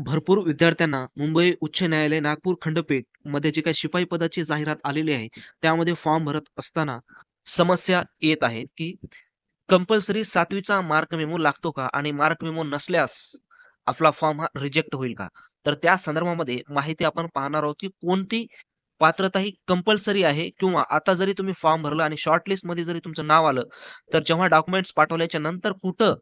भरपूर विद्यार्थ्यांना मुंबई उच्च न्यायालय, नागपूर खंडपीठ मध्ये जी काही शिपाई पदाची जाहिरात आलेली आहे, त्यामध्ये फॉर्म भरत असताना समस्या येत आहे, की कंपल्सरी 7वीचा मार्क मेमो लागतो का? आणि मार्क मेमो नसल्यास आपला फॉर्म हा रिजेक्ट होईल का? तर त्या संदर्भामध्ये माहिती आपण पाहणार आहोत, की कोणती पात्रता ही कंपल्सरी आहे किंवा आता जरी तुम्ही फॉर्म भरला आणि शॉर्ट लिस्टमध्ये जरी तुमचं नाव आलं, तर जेव्हा डॉक्युमेंट्स पाठवल्याच्या नंतर कुठं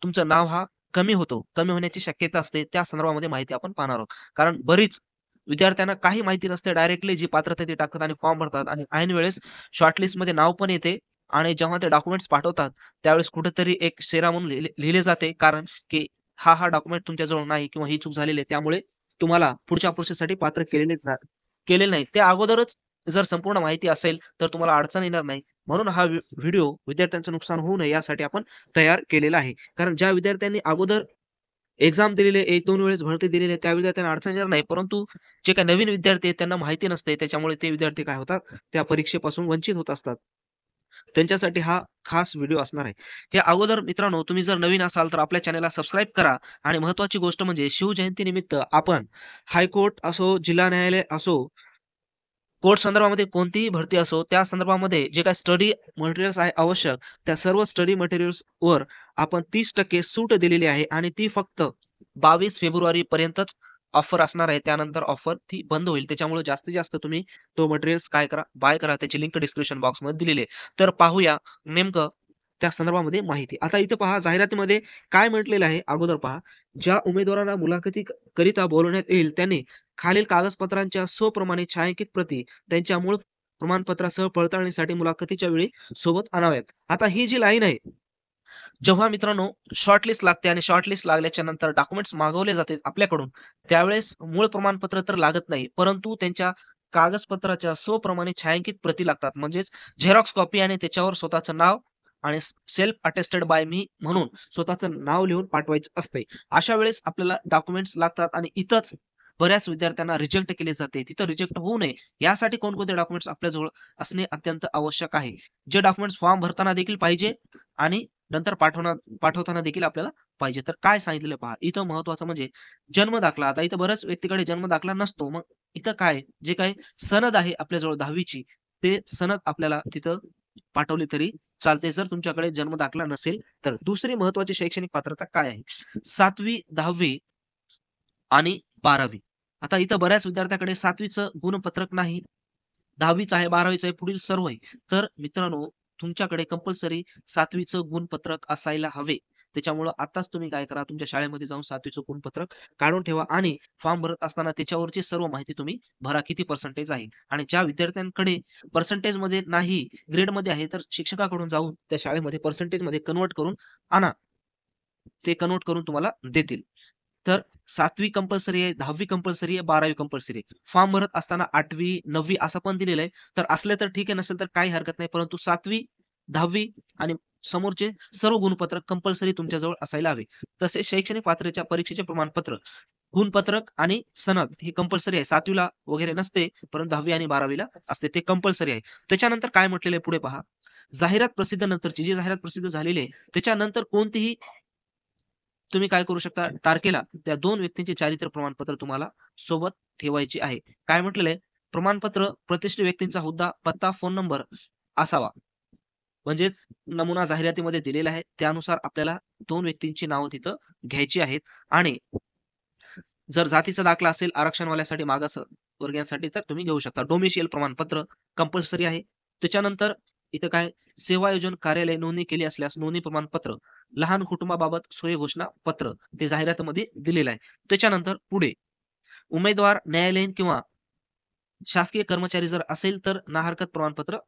तुमचं नाव हा कमी होतो, कमी होण्याची शक्यता असते, त्या संदर्भामध्ये माहिती आपण पाहणार आहोत. कारण बरीच विद्यार्थ्यांना काही माहिती नसते, डायरेक्टली जी पात्रता ती टाकतात आणि फॉर्म भरतात आणि ऐन वेळेस शॉर्ट लिस्टमध्ये नाव पण येते आणि जेव्हा ते डॉक्युमेंट्स पाठवतात, त्यावेळेस कुठेतरी एक शेरा म्हणून लिहिले जाते. कारण की हा डॉक्युमेंट तुमच्याजवळ नाही किंवा ही चूक झालेली आहे. त्यामुळे तुम्हाला पुढच्या प्रोसेससाठी पात्र केलेले नाही. त्या अगोदरच जर संपूर्ण माहिती असेल, तर तुम्हाला अडचण येणार नाही. म्हणून हा व्हिडिओ विद्यार्थ्यांचं नुकसान होऊ नये यासाठी आपण तयार केलेला आहे. कारण ज्या विद्यार्थ्यांनी अगोदर एक्झाम दिलेली आहे, 1-2 वेळेस भरती दिलेली आहे, त्या विद्यार्थ्यांना अडचण येणार नाही. परंतु जे काही नवीन विद्यार्थी आहेत त्यांना माहिती नसते, त्याच्यामुळे ते विद्यार्थी काय होतात, त्या परीक्षेपासून वंचित होत असतात. त्यांच्यासाठी हा खास व्हिडिओ असणार आहे. या अगोदर मित्रांनो, तुम्ही जर नवीन असाल तर आपल्या चॅनलला सबस्क्राईब करा आणि महत्त्वाची गोष्ट म्हणजे शिवजयंतीनिमित्त आपण हायकोर्ट असो, जिल्हा न्यायालय असो, कोर्ट संदर्भामध्ये कोणतीही भरती असो, त्या संदर्भामध्ये जे काही स्टडी मटेरियल्स आहे आवश्यक, त्या सर्व स्टडी मटेरियल्सवर आपण 30% सूट दिलेली आहे आणि ती फक्त 22 फेब्रुवारी पर्यंतच ऑफर असणार आहे. त्यानंतर ऑफर ती बंद होईल. त्याच्यामुळे जास्तीत जास्त तुम्ही तो मटेरियल्स काय करा, बाय करा. त्याची लिंक डिस्क्रिप्शन बॉक्समध्ये दिलेली आहे. तर पाहूया नेमकं त्या संदर्भामध्ये माहिती. आता इथं पहा जाहिरातीमध्ये काय म्हटलेलं आहे अगोदर पहा. ज्या उमेदवारांना मुलाखती करिता बोलवण्यात येईल त्यांनी खालील कागदपत्रांच्या स्वप्रमाणे छायांकित प्रती त्यांच्या मूळ प्रमाणपत्रासह पडताळणीसाठी मुलाखतीच्या वेळी सोबत आणाव्यात. आता ही जी लाईन आहे, जेव्हा मित्रांनो शॉर्टलिस्ट लागते आणि शॉर्टलिस्ट लागल्याच्या नंतर डॉक्युमेंट्स मागवले जाते आपल्याकडून, त्यावेळेस मूळ प्रमाणपत्र तर लागत नाही, परंतु त्यांच्या कागदपत्राच्या स्वप्रमाणे छायांकित प्रती लागतात. म्हणजेच झेरॉक्स कॉपी आणि त्याच्यावर स्वतःचं नाव आणि सेल्फ अटेस्टेड बाय मी म्हणून स्वतःचं नाव लिहून पाठवायचं असते. अशा वेळेस आपल्याला डॉक्युमेंट्स लागतात आणि इथंच बऱ्याच विद्यार्थ्यांना रिजेक्ट केले जाते. तिथं रिजेक्ट होऊ नये यासाठी कोणकोणते डॉक्युमेंट्स आपल्याजवळ असणे अत्यंत आवश्यक आहे. जे डॉक्युमेंट्स फॉर्म भरताना देखील पाहिजे आणि नंतर पाठवताना देखील आपल्याला पाहिजे. तर काय सांगितलेलं पहा. इथं महत्त्वाचं म्हणजे जन्म दाखला. आता इथं बऱ्याच व्यक्तीकडे जन्म दाखला नसतो. मग इथं काय जे काही सनद आहे आपल्याजवळ 10वी ते सनद आपल्याला तिथं पाठवली तरी चालते. जर तुमच्याकडे जन्म दाखला नसेल तर. दुसरी महत्त्वाची शैक्षणिक पात्रता काय आहे? 7वी, 10वी आणि 12वी. आता इथं बऱ्याच विद्यार्थ्याकडे 7वीचं गुणपत्रक नाही. 10वीचं आहे, 12वीचं आहे, पुढील सर्व आहे. तर मित्रांनो, तुमच्याकडे कंपल्सरी 7वीचं गुणपत्रक असायला हवे. त्याच्यामुळं आत्ताच तुम्ही काय करा, तुमच्या शाळेमध्ये जाऊन 7वीचं गुणपत्रक काढून ठेवा आणि फॉर्म भरत असताना त्याच्यावरची सर्व माहिती तुम्ही भरा. किती पर्सेंटेज आहे आणि ज्या विद्यार्थ्यांकडे पर्सेंटेजमध्ये नाही, ग्रेडमध्ये आहे, तर शिक्षकाकडून जाऊन त्या शाळेमध्ये पर्सेंटेजमध्ये कन्व्हर्ट करून आणा. ते कन्व्हर्ट करून तुम्हाला देतील. तर 7वी कंपल्सरी आहे, 10वी कंपल्सरी आहे, 12वी कंपल्सरी आहे. फॉर्म भरत असताना 8वी, 9वी असं पण दिलेलं आहे. तर असले तर ठीक आहे, नसेल तर काही हरकत नाही. परंतु 7वी, 10वी आणि समोरचे सर्व गुणपत्रक कंपल्सरी तुमच्याजवळ असायला हवे. तसेच शैक्षणिक पात्रतेच्या परीक्षेचे प्रमाणपत्र, गुणपत्रक आणि सनद हे कंपल्सरी आहे. 7वीला वगैरे नसते, परंतु 10वी आणि 12वीला असते. ते कंपल्सरी आहे. त्याच्यानंतर काय म्हटलेलं आहे पुढे पहा. जाहिरात प्रसिद्ध नंतरची जी जाहिरात प्रसिद्ध झालेली आहे, त्याच्यानंतर कोणतीही तुम्ही काय करू शकता, तारखेला त्या 2 व्यक्तींचे चारित्र्य प्रमाणपत्र तुम्हाला सोबत ठेवायचे आहे. काय म्हटलेलं आहे? प्रमाणपत्र प्रतिष्ठित व्यक्तींचा हुद्दा, पत्ता, फोन नंबर असावा. म्हणजेच नमुना जाहिरातीमध्ये दिलेला आहे. त्यानुसार आपल्याला 2 व्यक्तींची नावं तिथं घ्यायची आहेत आणि जर जातीचा दाखला असेल आरक्षणवाल्यासाठी, मागास वर्गीयांसाठी तर तुम्ही घेऊ शकता. डोमिशियल प्रमाणपत्र कंपल्सरी आहे. त्याच्यानंतर इथं काय सेवा योजन कार्यालय नोंदणी केली असल्यास नोंदणी प्रमाणपत्र, लहान कुटुंबाबाबत सोय घोषणा पत्र ते जाहिरातीमध्ये दिलेलं आहे. त्याच्यानंतर पुढे उमेदवार न्यायालयीन किंवा शासकीय कर्मचारी जर असेल तर ना हरकत प्रमाणपत्र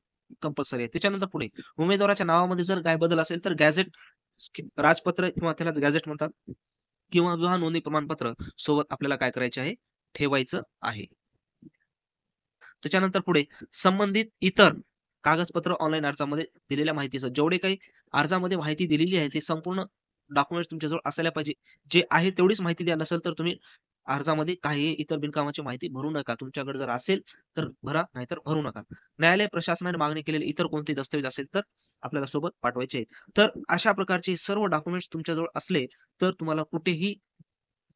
कंपल्सरी आहे. त्याच्यानंतर पुढे उमेदवाराच्या नावामध्ये जर काय बदल असेल तर गॅझेट राजपत्र किंवा त्याला गॅझेट म्हणतात किंवा विवाह नोंदणी प्रमाणपत्र सोबत आपल्याला काय करायचे आहे? ठेवायचं आहे. त्याच्यानंतर पुढे संबंधित इतर कागदपत्र ऑनलाईन अर्जामध्ये दिलेल्या माहितीसह जेवढे काही अर्जामध्ये माहिती दिलेली आहे, ते संपूर्ण डॉक्युमेंट्स तुमच्याजवळ असायला पाहिजे. जे आहे तेवढीच माहिती द्या. नसेल तर तुम्ही अर्जामध्ये काहीही इतर बिनकामाची माहिती भरू नका. तुमच्याकडे जर असेल तर भरा, नाहीतर भरू नका. न्यायालय प्रशासनाने मागणी केलेले इतर कोणते दस्तऐवज असेल तर आपल्याला सोबत पाठवायचे आहेत. तर अशा प्रकारचे सर्व डॉक्युमेंट्स तुमच्याजवळ असले तर तुम्हाला कुठेही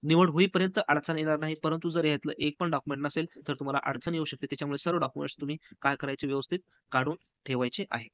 निवड होईपर्यंत अडचण येणार नाही. परंतु जर यातलं एक पण डॉक्युमेंट नसेल, तर तुम्हाला अडचण येऊ शकते. त्याच्यामुळे सर्व डॉक्युमेंट्स तुम्ही काय करायचे व्यवस्थित काढून ठेवायचे आहे.